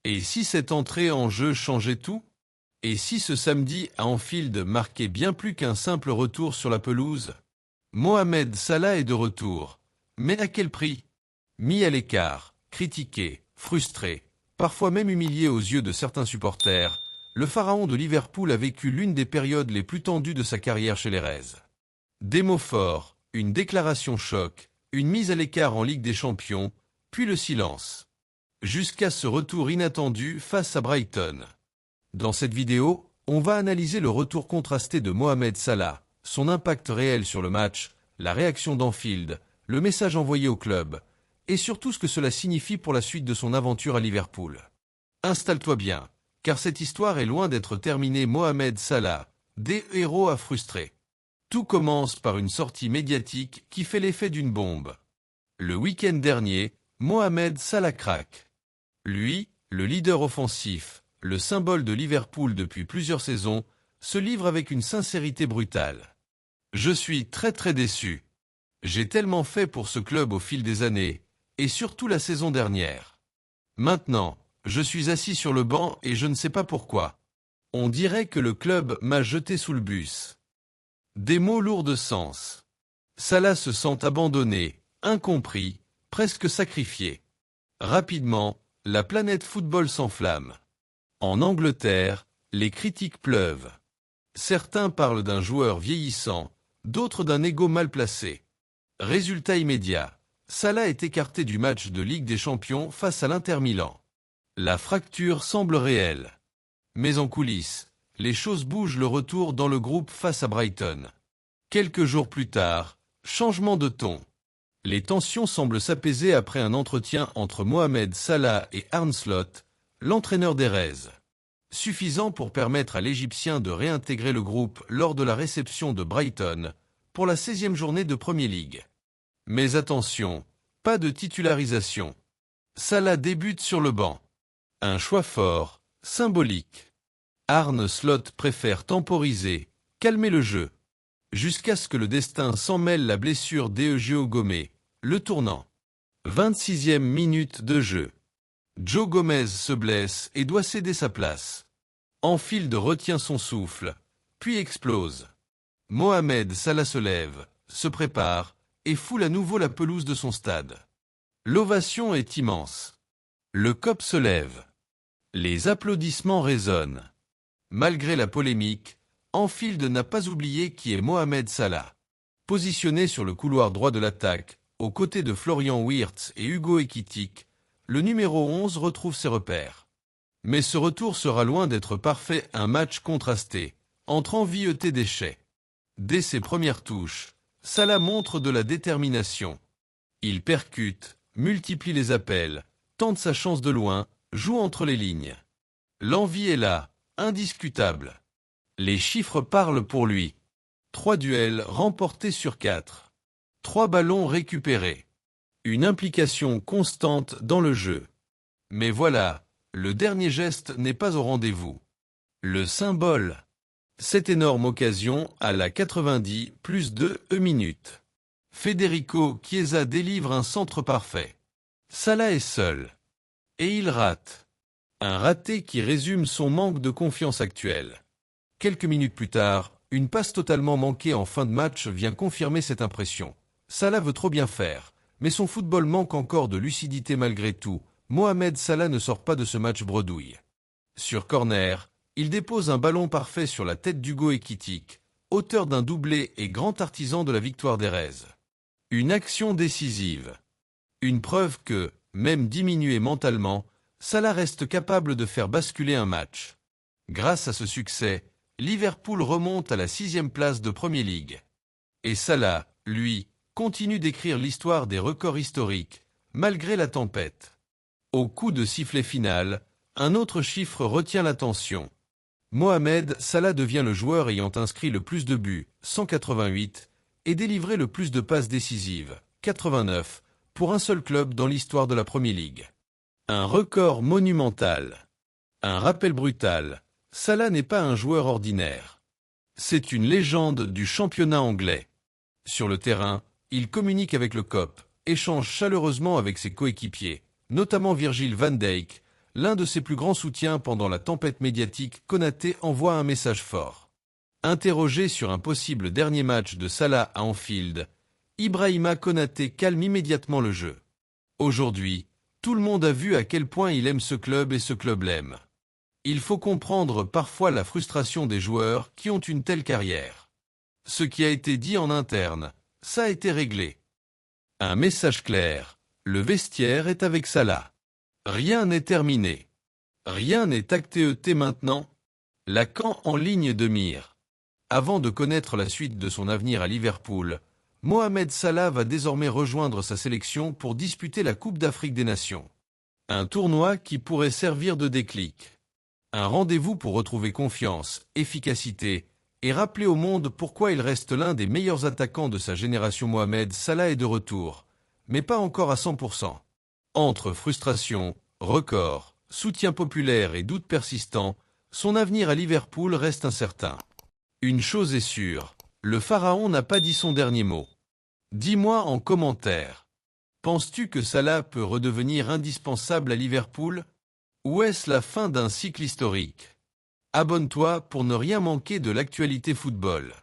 Et si cette entrée en jeu changeait tout? Et si ce samedi à Anfield marquait bien plus qu'un simple retour sur la pelouse? Mohamed Salah est de retour. Mais à quel prix? Mis à l'écart, critiqué, frustré, parfois même humilié aux yeux de certains supporters, le pharaon de Liverpool a vécu l'une des périodes les plus tendues de sa carrière chez les Reds. Des mots forts, une déclaration choc, une mise à l'écart en Ligue des Champions, puis le silence. Jusqu'à ce retour inattendu face à Brighton. Dans cette vidéo, on va analyser le retour contrasté de Mohamed Salah, son impact réel sur le match, la réaction d'Anfield, le message envoyé au club, et surtout ce que cela signifie pour la suite de son aventure à Liverpool. Installe-toi bien, car cette histoire est loin d'être terminée. Mohamed Salah, des héros à frustrer. Tout commence par une sortie médiatique qui fait l'effet d'une bombe. Le week-end dernier, Mohamed Salah craque. Lui, le leader offensif, le symbole de Liverpool depuis plusieurs saisons, se livre avec une sincérité brutale. Je suis très déçu. J'ai tellement fait pour ce club au fil des années, et surtout la saison dernière. Maintenant, je suis assis sur le banc et je ne sais pas pourquoi. On dirait que le club m'a jeté sous le bus. Des mots lourds de sens. Salah se sent abandonné, incompris, presque sacrifié. Rapidement, la planète football s'enflamme. En Angleterre, les critiques pleuvent. Certains parlent d'un joueur vieillissant, d'autres d'un ego mal placé. Résultat immédiat, Salah est écarté du match de Ligue des Champions face à l'Inter Milan. La fracture semble réelle. Mais en coulisses, les choses bougent. Le retour dans le groupe face à Brighton. Quelques jours plus tard, changement de ton. Les tensions semblent s'apaiser après un entretien entre Mohamed Salah et Arne Slot, l'entraîneur des Reds. Suffisant pour permettre à l'Égyptien de réintégrer le groupe lors de la réception de Brighton pour la 16e journée de Premier League. Mais attention, pas de titularisation. Salah débute sur le banc. Un choix fort, symbolique. Arne Slot préfère temporiser, calmer le jeu. Jusqu'à ce que le destin s'en mêle. La blessure d'Eugeo Gomez, le tournant. 26e minute de jeu. Joe Gomez se blesse et doit céder sa place. Anfield retient son souffle, puis explose. Mohamed Salah se lève, se prépare, et foule à nouveau la pelouse de son stade. L'ovation est immense. Le COP se lève. Les applaudissements résonnent. Malgré la polémique, Anfield n'a pas oublié qui est Mohamed Salah. Positionné sur le couloir droit de l'attaque, aux côtés de Florian Wirtz et Hugo Ekitike, le numéro 11 retrouve ses repères. Mais ce retour sera loin d'être parfait. Un match contrasté, entre envie et déchets. Dès ses premières touches, Salah montre de la détermination. Il percute, multiplie les appels, tente sa chance de loin, joue entre les lignes. L'envie est là, indiscutable. Les chiffres parlent pour lui. 3 duels remportés sur 4. 3 ballons récupérés. Une implication constante dans le jeu. Mais voilà, le dernier geste n'est pas au rendez-vous. Le symbole. Cette énorme occasion à la 90+2 minutes. Federico Chiesa délivre un centre parfait. Salah est seul. Et il rate. Un raté qui résume son manque de confiance actuel. Quelques minutes plus tard, une passe totalement manquée en fin de match vient confirmer cette impression. Salah veut trop bien faire, mais son football manque encore de lucidité malgré tout. Mohamed Salah ne sort pas de ce match bredouille. Sur corner, il dépose un ballon parfait sur la tête d'Hugo Ekitike, auteur d'un doublé et grand artisan de la victoire des Reds. Une action décisive. Une preuve que, même diminué mentalement, Salah reste capable de faire basculer un match. Grâce à ce succès, Liverpool remonte à la 6e place de Premier League. Et Salah, lui, continue d'écrire l'histoire des records historiques, malgré la tempête. Au coup de sifflet final, un autre chiffre retient l'attention. Mohamed Salah devient le joueur ayant inscrit le plus de buts, 188, et délivré le plus de passes décisives, 89, pour un seul club dans l'histoire de la Premier League. Un record monumental. Un rappel brutal. Salah n'est pas un joueur ordinaire. C'est une légende du championnat anglais. Sur le terrain, il communique avec le COP, échange chaleureusement avec ses coéquipiers, notamment Virgil van Dijk, l'un de ses plus grands soutiens pendant la tempête médiatique, Konaté envoie un message fort. Interrogé sur un possible dernier match de Salah à Anfield, Ibrahima Konaté calme immédiatement le jeu. Aujourd'hui, tout le monde a vu à quel point il aime ce club et ce club l'aime. Il faut comprendre parfois la frustration des joueurs qui ont une telle carrière. Ce qui a été dit en interne, ça a été réglé. Un message clair, le vestiaire est avec Salah. Rien n'est terminé. Rien n'est acté maintenant. Lacan en ligne de mire. Avant de connaître la suite de son avenir à Liverpool, Mohamed Salah va désormais rejoindre sa sélection pour disputer la Coupe d'Afrique des Nations. Un tournoi qui pourrait servir de déclic. Un rendez-vous pour retrouver confiance, efficacité, et rappeler au monde pourquoi il reste l'un des meilleurs attaquants de sa génération. Mohamed Salah est de retour, mais pas encore à 100%. Entre frustration, record, soutien populaire et doutes persistants, son avenir à Liverpool reste incertain. Une chose est sûre, le pharaon n'a pas dit son dernier mot. Dis-moi en commentaire. Penses-tu que Salah peut redevenir indispensable à Liverpool? Ou est-ce la fin d'un cycle historique? Abonne-toi pour ne rien manquer de l'actualité football.